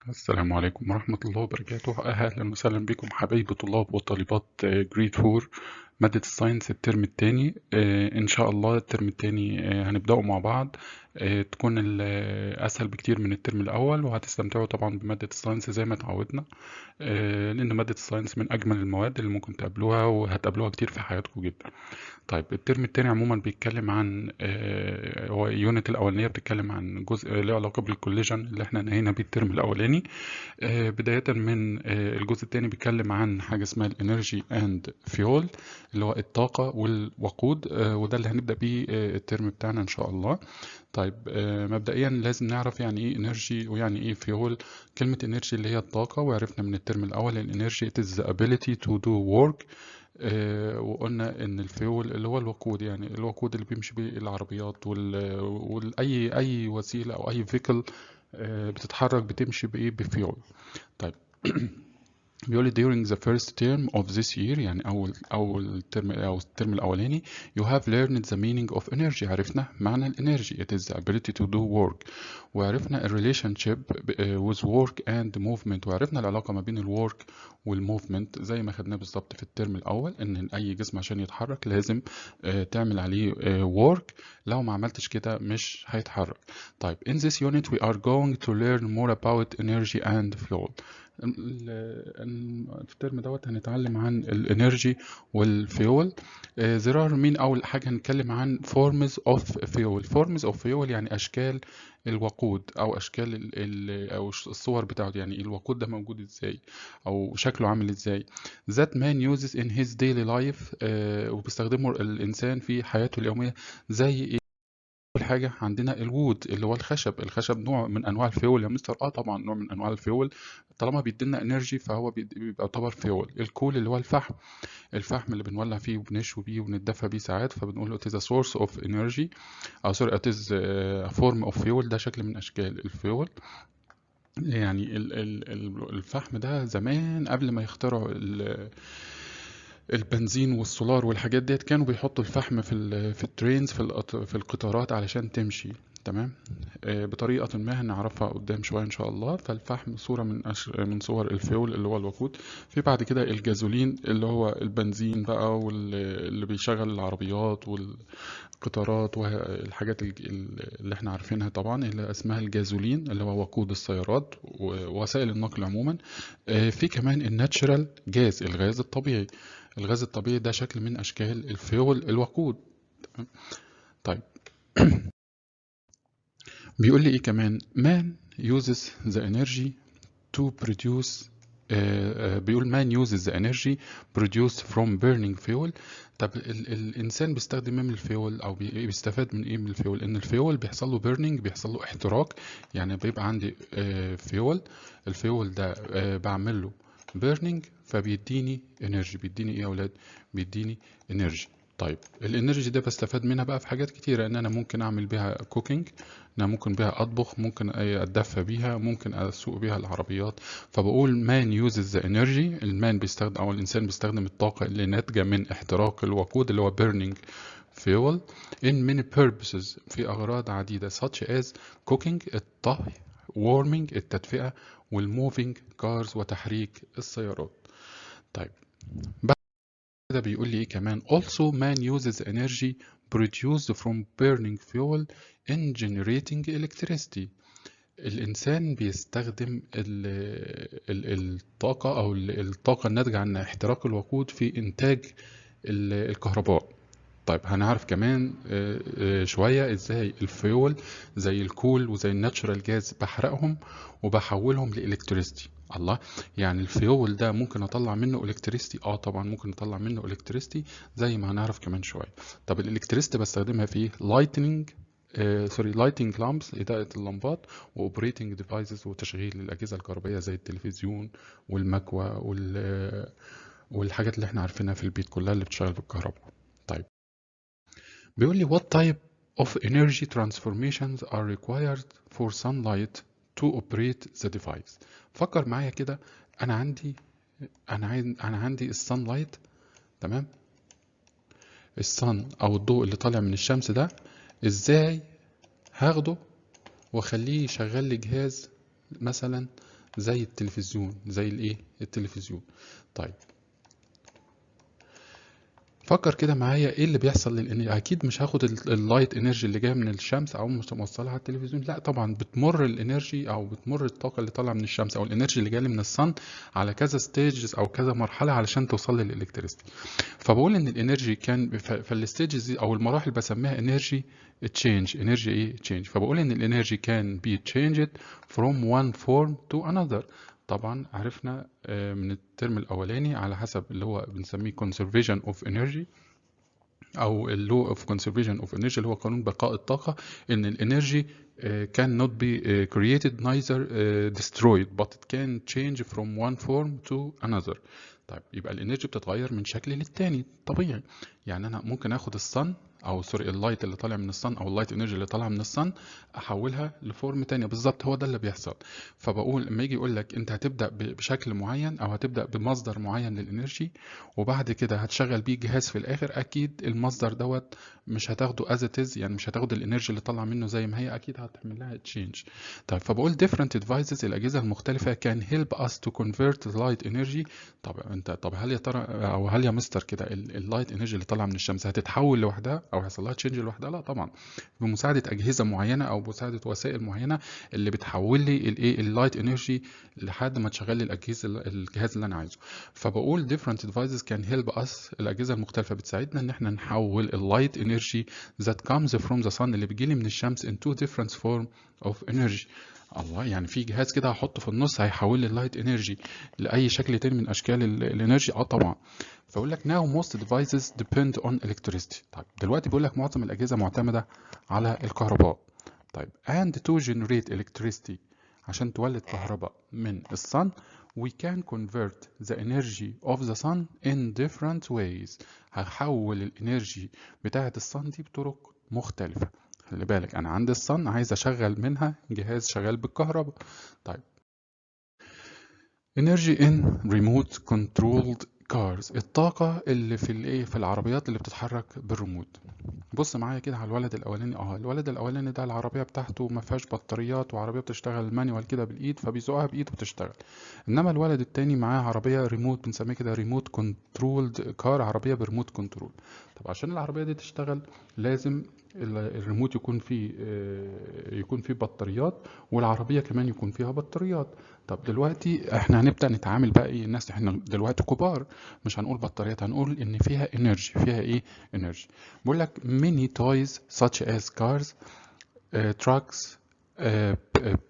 السلام عليكم ورحمة الله وبركاته. أهلا وسهلا بكم حبايبي طلاب وطالبات جريد 4 مادة الساينس الترم التاني. إن شاء الله الترم التاني هنبدأه مع بعض. تكون أسهل بكتير من الترم الأول، وهتستمتعوا طبعا بمادة الساينس زي ما اتعودنا. لأن مادة الساينس من أجمل المواد اللي ممكن تقابلوها وهتقابلوها كتير في حياتكم جدا. طيب الترم التاني عموما بيتكلم عن هو اليونت الأولانية بتتكلم عن جزء له علاقة بالكوليجن اللي احنا نهينا بيه الترم الأولاني. بداية من الجزء الثاني بيتكلم عن حاجة اسمها الانرجي اند فيول، اللي هو الطاقة والوقود، وده اللي هنبدأ بيه الترم بتاعنا إن شاء الله. طيب مبدئيا لازم نعرف يعني ايه انرجي ويعني ايه فيول. كلمة انرجي اللي هي الطاقة، وعرفنا من الترم الأول الانرجي it is the ability to do work. وقلنا ان الفيول اللي هو الوقود، يعني الوقود اللي بيمشي بيه العربيات اي وسيله او اي فيكل بتتحرك بتمشي بايه بفيول. طيب بيقول لي during the first term of this year، يعني الترم الأولاني you have learned the meaning of energy. عرفنا معنى الانرجي it is the ability to do work، وعرفنا ال relationship with work and movement، وعرفنا العلاقة ما بين ال work وال movement زي ما خدناه بالظبط في الترم الأول، إن أي جسم عشان يتحرك لازم تعمل عليه work، لو ما عملتش كده مش هيتحرك. طيب in this unit we are going to learn more about energy and flow. في الترم دوت هنتعلم عن الانرجي والفيول. زرار مين اول حاجه هنتكلم عن forms of fuel. forms of fuel يعني اشكال الوقود او اشكال او الصور بتاعته، يعني الوقود ده موجود ازاي او شكله عامل ازاي. that man uses in his daily life، وبيستخدمه الانسان في حياته اليوميه. زي أول حاجة عندنا الوود اللي هو الخشب نوع من أنواع الفيول يا مستر. طبعا نوع من أنواع الفيول، طالما بيدينا انرجي فهو بيبقى يعتبر فيول. الكول اللي هو الفحم اللي بنولع فيه وبنشوي بيه وبنتدفى بيه ساعات، فبنقول له it is a source of energy، أو سوري it is a form of fuel. ده شكل من أشكال الفيول. يعني الفحم ده زمان قبل ما يخترعوا البنزين والسولار والحاجات ديت، كانوا بيحطوا الفحم في الترينز في القطارات علشان تمشي. تمام. بطريقة ما هنعرفها قدام شوية إن شاء الله. فالفحم صورة من صور الفيول اللي هو الوقود. في بعد كده الجازولين اللي هو البنزين بقى، واللي بيشغل العربيات والقطارات والحاجات اللي احنا عارفينها طبعا، اللي اسمها الجازولين اللي هو وقود السيارات ووسائل النقل عموما. في كمان الناتشرال جاز، الغاز الطبيعي. الغاز الطبيعي ده شكل من أشكال الفيول الوقود. تمام. طيب بيقول لي إيه كمان man uses the energy to produce. بيقول man uses the energy produced from burning fuel. طب الإنسان بيستخدم إيه من الفيول أو بيستفاد من إيه من الفيول؟ إن الفيول بيحصل له burning، بيحصل له احتراق. يعني بيبقى عندي فيول، الفيول ده بعمل له burning فبيديني energy. بيديني إيه يا أولاد؟ بيديني energy. طيب الانرجي ده بستفاد منها بقى في حاجات كتيرة، ان انا ممكن اعمل بيها كوكينج، انا ممكن بيها اطبخ، ممكن اتدفى بيها، ممكن اسوق بيها العربيات. فبقول man uses the energy، المان بيستخدم او الانسان بيستخدم الطاقة اللي ناتجة من احتراق الوقود اللي هو burning fuel in many purposes، في اغراض عديدة such as cooking الطهي، warming التدفئة، والmoving cars وتحريك السيارات. طيب كده بيقول لي ايه كمان also man uses energy produced from burning fuel in generating electricity. الإنسان بيستخدم الطاقة أو الطاقة الناتجة عن احتراق الوقود في إنتاج الكهرباء. طيب هنعرف كمان شوية ازاي الفيول زي الكول وزي الناتشورال جاز بحرقهم وبحولهم لإلكتريستي. الله، يعني الفيول ده ممكن اطلع منه الكتريستي؟ طبعا ممكن اطلع منه الكتريستي زي ما هنعرف كمان شوية. طب الالكتريستي بستخدمها في لايتنينج، لايتنج لامبس إضاءة اللمبات، واوبريتنج ديفايسز وتشغيل الأجهزة الكهربائية زي التلفزيون والمكوى والحاجات اللي احنا عارفينها في البيت كلها اللي بتشتغل بالكهرباء. طيب بيقول لي what type of energy transformations are required for sunlight to operate the device. فكر معايا كده. انا عندي انا عندي السانلايت. تمام. الصن او الضوء اللي طالع من الشمس ده، ازاي هاخده واخليه يشغل لي جهاز مثلا زي التلفزيون، زي الايه التلفزيون. طيب فكر كده معايا ايه اللي بيحصل للانرجي. اكيد مش هاخد اللايت انرجي اللي جايه من الشمس او مش موصلها على التلفزيون، لا طبعا بتمر الانرجي او بتمر الطاقه اللي طالعه من الشمس او الانرجي اللي جايه من الصن على كذا ستيجز او كذا مرحله علشان توصل للالكتريستي. فبقول ان الانرجي كان فالستيجز دي او المراحل بسميها انرجي تشينج، انرجي ايه تشينج. فبقول ان الانرجي كان بي تشينجد from one form to another. طبعا عرفنا من الترم الاولاني على حسب اللي هو بنسميه conservation of energy او اللو اوف conservation of energy اللي هو قانون بقاء الطاقه، ان الانرجي can not be created neither destroyed but it can change from one form to another. طيب يبقى الانرجي بتتغير من شكل للتاني طبيعي. يعني انا ممكن اخد الصن او سوري اللايت اللي طالع من الصن او اللايت انرجي اللي طالعه من الصن احولها لفورم تانية بالظبط، هو ده اللي بيحصل. فبقول لما يجي يقول لك انت هتبدا بشكل معين او هتبدا بمصدر معين للانرجي وبعد كده هتشغل بيه جهاز في الاخر، اكيد المصدر دوت مش هتاخده از اتز، يعني مش هتاخد الانرجي اللي طالعه منه زي ما هي، اكيد هتعمل لها تشينج. طيب فبقول different devices الاجهزه المختلفه can help us to convert light energy. طب هل يا ترى او هل يا مستر كده اللايت انرجي اللي طالعه من الشمس هتتحول لوحدها او هيحصل لها تشينج لوحدها؟ لا طبعا، بمساعده اجهزه معينه او بمساعده وسائل معينه اللي بتحول لي الايه اللايت انرجي لحد ما تشغل لي الجهاز اللي انا عايزه. فبقول different devices can help us الاجهزه المختلفه بتساعدنا ان احنا نحول اللايت انرجي that comes from the sun اللي بيجيلي من الشمس into different form of energy. الله، يعني في جهاز كده هحطه في النص هيحول لي اللايت انرجي لاي شكل تاني من اشكال الانرجي؟ اه طبعا. فاقول لك now most devices depend on electricity. طيب دلوقتي بيقول لك معظم الاجهزه معتمده على الكهرباء. طيب and to generate electricity عشان تولد كهرباء من الصن we can convert the energy of the sun in different ways. هحول الانرجي بتاعة الصن دي بطرق مختلفة. خلي بالك انا عندي الصن عايز اشغل منها جهاز شغال بالكهرباء. طيب energy in remote controlled cars الطاقة اللي في الايه في العربيات اللي بتتحرك بالريموت. بص معايا كده على الولد الاولاني، الولد الاولاني ده العربيه بتاعته ما فيهاش بطاريات وعربيه بتشتغل مانيوال كده بالايد فبيزقها بايده بتشتغل. انما الولد التاني معاه عربيه ريموت، بنسميه كده ريموت كنترولد كار، عربيه بريموت كنترول. طب عشان العربيه دي تشتغل لازم الريموت يكون فيه بطاريات والعربيه كمان يكون فيها بطاريات. طب دلوقتي احنا هنبدا نتعامل بقى ايه الناس، احنا دلوقتي كبار مش هنقول بطاريات، هنقول ان فيها انرجي، فيها ايه انرجي. بقول لك many toys such as cars, trucks,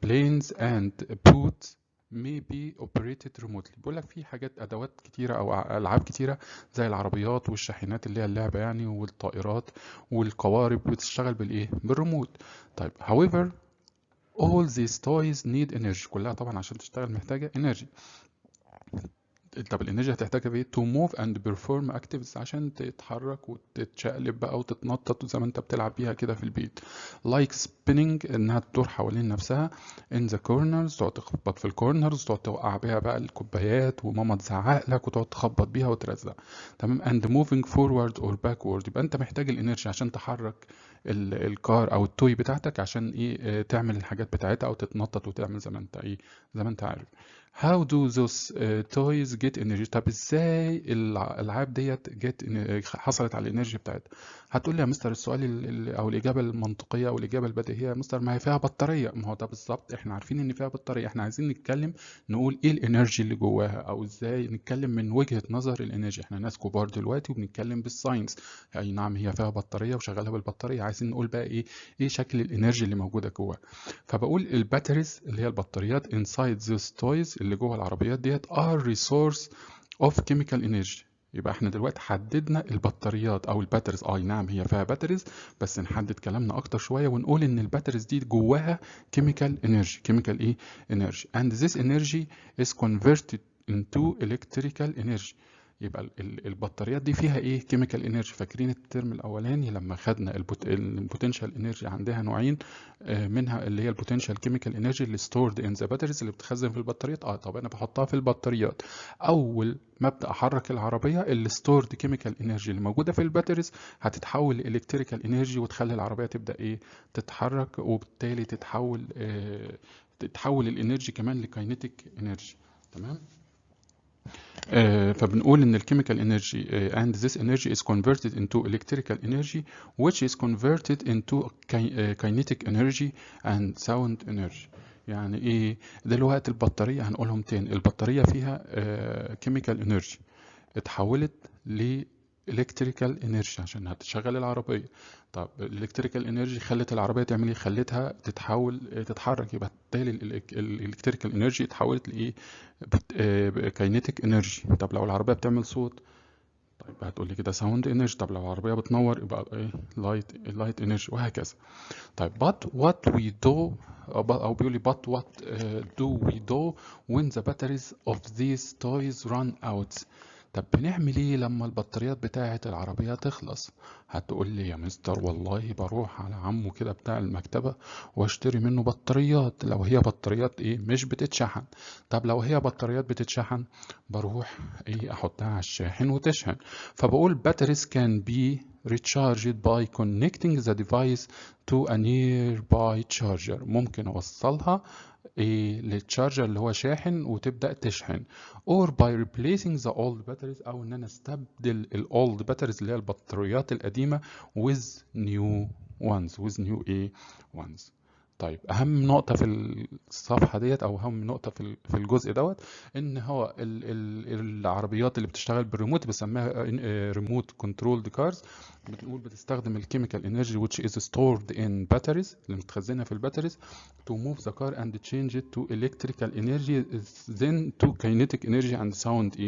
planes and boats may be operated remotely. بقول لك في حاجات ادوات كتيره او العاب كتيره زي العربيات والشاحنات اللي هي اللعبه يعني والطائرات والقوارب بتشتغل بالايه بالريموت. طيب however all these toys need energy، كلها طبعا عشان تشتغل محتاجه انرجي. طب الانرجي هتحتاجها بايه؟ to move and perform activities عشان تتحرك وتتشقلب بقى وتتنطط زي ما انت بتلعب بيها كده في البيت. like spinning انها تدور حوالين نفسها. in the corners تقعد تخبط في الكورنرز تقعد توقع بيها بقى الكوبايات وماما تزعق لك وتقعد تخبط بيها وترزع. تمام. and moving forward or backward يبقى انت محتاج الانرجي عشان تحرك الكار او التوي بتاعتك عشان ايه تعمل الحاجات بتاعتها او تتنطط وتعمل زي ما انت ايه زي ما انت عارف. How do those toys get energy؟ طب ازاي الالعاب ديت حصلت على الانرجي بتاعتها؟ هتقول لي يا مستر السؤال او الاجابه المنطقيه او الاجابه البديهيه يا مستر ما هي فيها بطاريه. ما هو ده بالظبط، احنا عارفين ان فيها بطاريه، احنا عايزين نتكلم نقول ايه الانرجي اللي جواها او ازاي نتكلم من وجهه نظر الانرجي. احنا ناس كبار دلوقتي وبنتكلم بالساينس. اي نعم هي فيها بطاريه وشغاله بالبطاريه، عايزين نقول بقى ايه شكل الانرجي اللي موجوده جواها. فبقول الباتريز اللي هي البطاريات inside those toys اللي جوه العربيات ديت are resource of chemical energy. يبقى احنا دلوقتي حددنا البطاريات او الباتريز. اي نعم هي فيها باتريز بس نحدد كلامنا اكتر شويه ونقول ان الباتريز دي جواها chemical energy. chemical ايه energy and this energy is converted into electrical energy. يبقى البطاريات دي فيها ايه كيميكال انرجي. فاكرين الترم الاولاني لما خدنا البوتنشال انرجي عندها نوعين، منها اللي هي البوتنشال كيميكال انرجي اللي ستورد ان ذا باتريز اللي بتخزن في البطاريات. طب انا بحطها في البطاريات. اول ما ابدا احرك العربيه الستورد كيميكال انرجي اللي موجوده في الباتريز هتتحول لالكتريكال انرجي وتخلي العربيه تبدا تتحرك وبالتالي تتحول تحول الانرجي كمان لكاينيتيك انرجي. تمام. فبنقول ان الكيميكال انرجي and this energy is converted into electrical energy which is converted into kinetic energy and sound energy. يعني ايه دلوقتي؟ البطارية هنقولهم تاني، البطارية فيها chemical energy اتحولت ل electrical energy عشان هتشغل العربية. طب الالكتريكال انرجي خلت العربية تعمل ايه؟ خلتها تتحرك، يبقى بالتالي الالكتريكال انرجي اتحولت لايه؟ كاينيتيك انرجي. طب لو العربية بتعمل صوت، طيب هتقول لي كده ساوند انرجي. طب لو العربية بتنور يبقى ايه؟ لايت انرجي، وهكذا. طيب but what we do أو بيقول لي but what do we do when the batteries of these toys run out. طب بنعمل ايه لما البطاريات بتاعة العربية تخلص؟ هتقول لي يا مستر والله بروح على عمو كده بتاع المكتبة واشتري منه بطاريات، لو هي بطاريات ايه مش بتتشحن. طب لو هي بطاريات بتتشحن بروح ايه احطها على الشاحن وتشحن. فبقول batteries can be recharged by connecting the device to a nearby charger. ممكن اوصلها إيه للتشارجر اللي هو شاحن وتبدأ تشحن. or by replacing the old batteries، او ان انا استبدل الاولد batteries اللي هي البطاريات القديمة with new ones. طيب اهم نقطة في الصفحة ديت او اهم نقطة في الجزء دوت، ان هو العربيات اللي بتشتغل بالريموت بنسميها ريموت كنترولد كارز. بنقول بتستخدم الكيميكال انرجي which is stored in batteries اللي متخزنة في الباتريز to move the car and change it to electrical energy then to kinetic energy and sound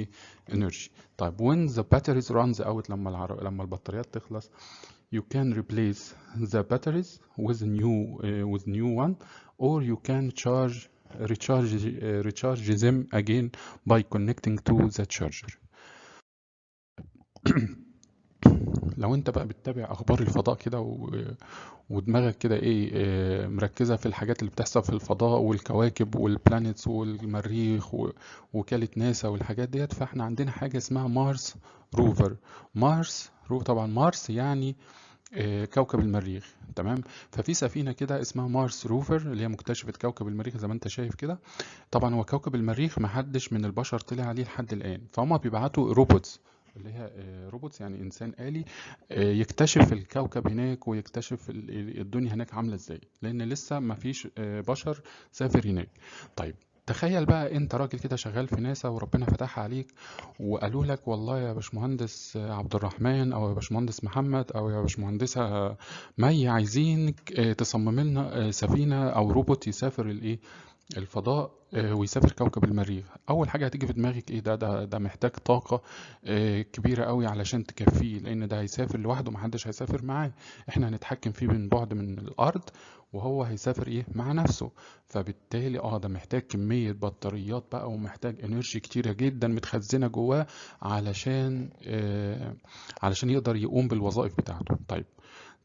energy. طيب when the batteries runs out، لما البطاريات تخلص you can replace the batteries with new one, or you can recharge them again by connecting to the charger. لو انت بقى بتتابع اخبار الفضاء كده ودماغك كده ايه مركزة في الحاجات اللي بتحصل في الفضاء والكواكب والبلانيتس والمريخ ووكالة ناسا والحاجات ديت، فاحنا عندنا حاجة اسمها مارس روفر. طبعا مارس يعني كوكب المريخ. تمام. ففي سفينة كده اسمها مارس روفر اللي هي مكتشفة كوكب المريخ زي ما انت شايف كده. طبعا هو كوكب المريخ محدش من البشر طلع عليه لحد الآن، فهم بيبعتوا روبوتس اللي هي روبوتس يعني إنسان آلي يكتشف الكوكب هناك ويكتشف الدنيا هناك عاملة ازاي، لأن لسه ما فيش بشر سافر هناك. طيب تخيل بقى انت راجل كده شغال في ناسا وربنا فتحها عليك وقالوا لك والله يا باشمهندس عبد الرحمن او يا باشمهندس محمد او يا باشمهندسة مي، عايزينك تصمم لنا سفينة او روبوت يسافر الفضاء ويسافر كوكب المريخ. اول حاجه هتيجي في دماغك ايه؟ ده محتاج طاقه كبيره قوي علشان تكفيه، لان ده هيسافر لوحده محدش هيسافر معاه، احنا هنتحكم فيه من بعد من الارض وهو هيسافر مع نفسه. فبالتالي ده محتاج كميه بطاريات بقى ومحتاج انرجي كتيره جدا متخزنه جواه علشان يقدر يقوم بالوظائف بتاعته.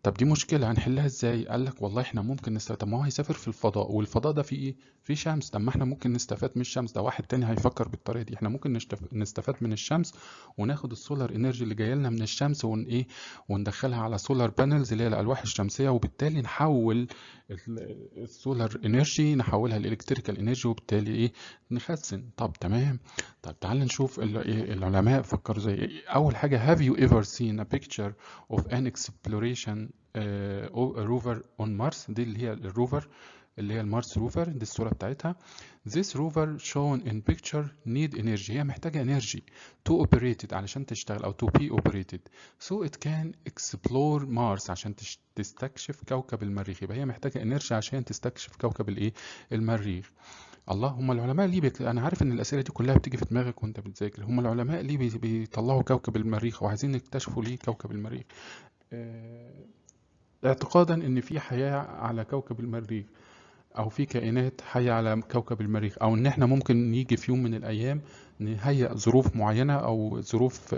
طب دي مشكلة هنحلها ازاي؟ قال لك والله احنا ممكن نستخدم، ما هو هيسافر في الفضاء والفضاء ده فيه ايه؟ فيه شمس. طب ما احنا ممكن نستفاد من الشمس. ده واحد تاني هيفكر بالطريقة دي، احنا ممكن نستفاد من الشمس وناخد السولار انرجي اللي جايه لنا من الشمس وندخلها على سولار بانلز اللي هي الالواح الشمسية، وبالتالي نحول السولار انرجي نحولها لالكتريكال انرجي، وبالتالي نخزن. طب تمام. طب تعال نشوف العلماء فكروا زي ايه. اول حاجة have you ever seen a picture of an exploration rover on Mars؟ دي اللي هي الروفر اللي هي المارس روفر، دي الصورة بتاعتها. This rover shown in picture need energy، هي محتاجة energy to operate it علشان تشتغل أو to be operated so it can explore Mars عشان تستكشف كوكب المريخ. يبقى هي محتاجة energy عشان تستكشف كوكب المريخ. الله، هم العلماء ليه انا عارف ان الاسئله دي كلها بتيجي في دماغك وانت بتذاكر. هم العلماء ليه بيطلعوا كوكب المريخ وعايزين يكتشفوا ليه كوكب المريخ؟ اعتقادا ان في حياه على كوكب المريخ او في كائنات حيه على كوكب المريخ، او ان احنا ممكن نيجي في يوم من الايام نهيئ ظروف معينة أو ظروف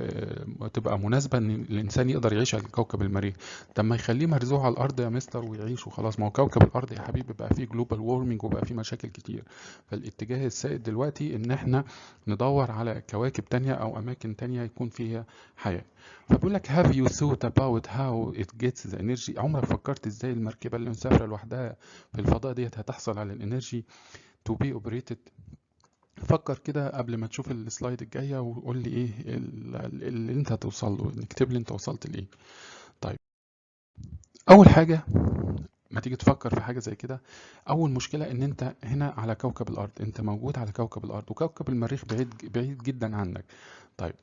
تبقى مناسبة إن الإنسان يقدر يعيش على كوكب المريخ. طب ما يخليه مرزوع على الأرض يا مستر ويعيش وخلاص، ما هو كوكب الأرض يا حبيبي بقى فيه جلوبال وورمنج وبقى فيه مشاكل كتير. فالاتجاه السائد دلوقتي إن إحنا ندور على كواكب تانية أو أماكن تانية يكون فيها حياة. فبيقول لك have you thought about how it gets the energy؟ عمرك فكرت إزاي المركبة اللي مسافرة لوحدها في الفضاء ديت هتحصل على الانرجي to be operated؟ فكر كده قبل ما تشوف السلايد الجاية وقول لي ايه اللي انت هتوصل له، نكتب لي انت وصلت لايه. طيب، اول حاجة ما تيجي تفكر في حاجة زي كده، اول مشكلة ان انت هنا على كوكب الارض، انت موجود على كوكب الارض وكوكب المريخ بعيد جدا عنك. طيب،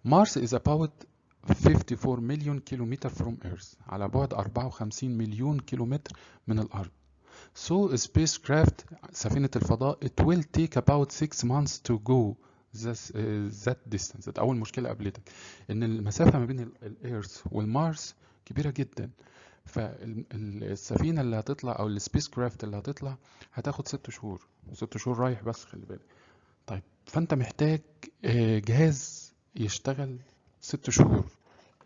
مارس is about 54 مليون كيلومتر from Earth، على بعد 54 مليون كيلومتر من الارض. So a spacecraft، سفينة الفضاء، it will take about 6 months to go that distance. ده أول مشكلة قابلتك، إن المسافة ما بين الإيرث والمارس كبيرة جدا. فالسفينة اللي هتطلع أو السبيس كرافت اللي هتطلع هتاخد 6 شهور، 6 شهور رايح بس، خلي بالك. طيب، فأنت محتاج جهاز يشتغل 6 شهور،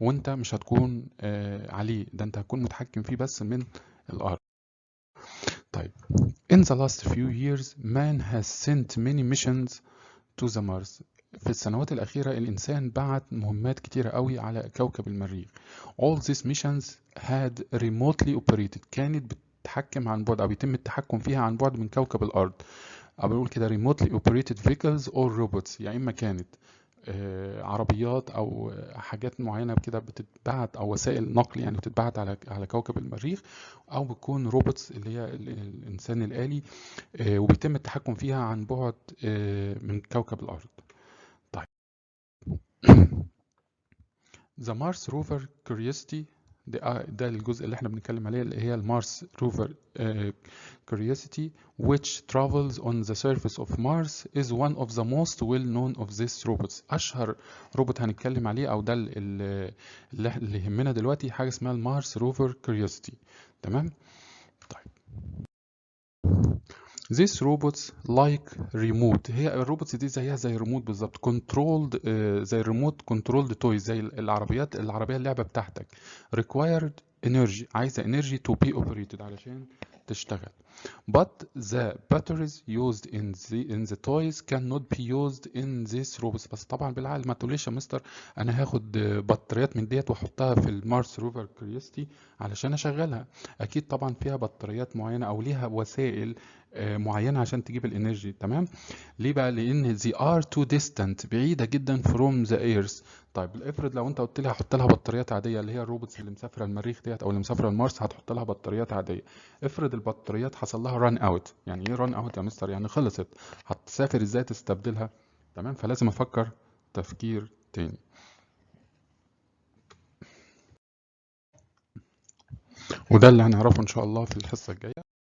وأنت مش هتكون عليه، ده أنت هتكون متحكم فيه بس من الأرض. طيب، in the last few years man has sent many missions to the Mars. في السنوات الأخيرة الإنسان بعت مهمات كتيرة قوي على كوكب المريخ. All these missions had remotely operated، كانت بتتحكم عن بعد أو بيتم التحكم فيها عن بعد من كوكب الأرض. أو بنقول كده remotely operated vehicles or robots، يعني إما كانت عربيات او حاجات معينه كده بتتبعت، او وسائل نقل يعني بتتبعت على كوكب المريخ، او بتكون روبوتس اللي هي الانسان الالي، وبيتم التحكم فيها عن بعد من كوكب الارض. طيب The Mars Rover Curiosity، ده الجزء اللي احنا بنتكلم عليه، اللي هي المارس روفر Curiosity which travels on the surface of Mars is one of the most well known of these robots. أشهر روبوت هنتكلم عليه أو ده اللي يهمنا دلوقتي حاجة اسمها المارس روفر Curiosity. تمام؟ طيب، These robots like remote، هي الروبوتس دي زيها زي الريموت بالظبط، controlled زي الريموت controlled toys، زي العربية اللعبة بتاعتك. required energy، عايزة energy to be operated علشان تشتغل. But the batteries used in the toys cannot be used in these robots. بس طبعا بالعقل، ما تقوليش يا مستر انا هاخد بطاريات من ديت واحطها في المارس روفر كريوستي علشان اشغلها. اكيد طبعا فيها بطاريات معينه او ليها وسائل معينه عشان تجيب الانرجي. تمام؟ ليه بقى؟ لان they are too distant، بعيده جدا from the earth. طيب، افرض لو انت قلت لي هحط لها بطاريات عاديه، اللي هي الروبوتس اللي مسافره المريخ ديت او اللي مسافره المارس، هتحط لها بطاريات عاديه. افرض البطاريات حصل لها ران اوت. يعني ايه ران اوت يا مستر؟ يعني خلصت، هتسافر ازاي تستبدلها؟ تمام؟ فلازم افكر تفكير تاني. وده اللي هنعرفه ان شاء الله في الحصه الجايه.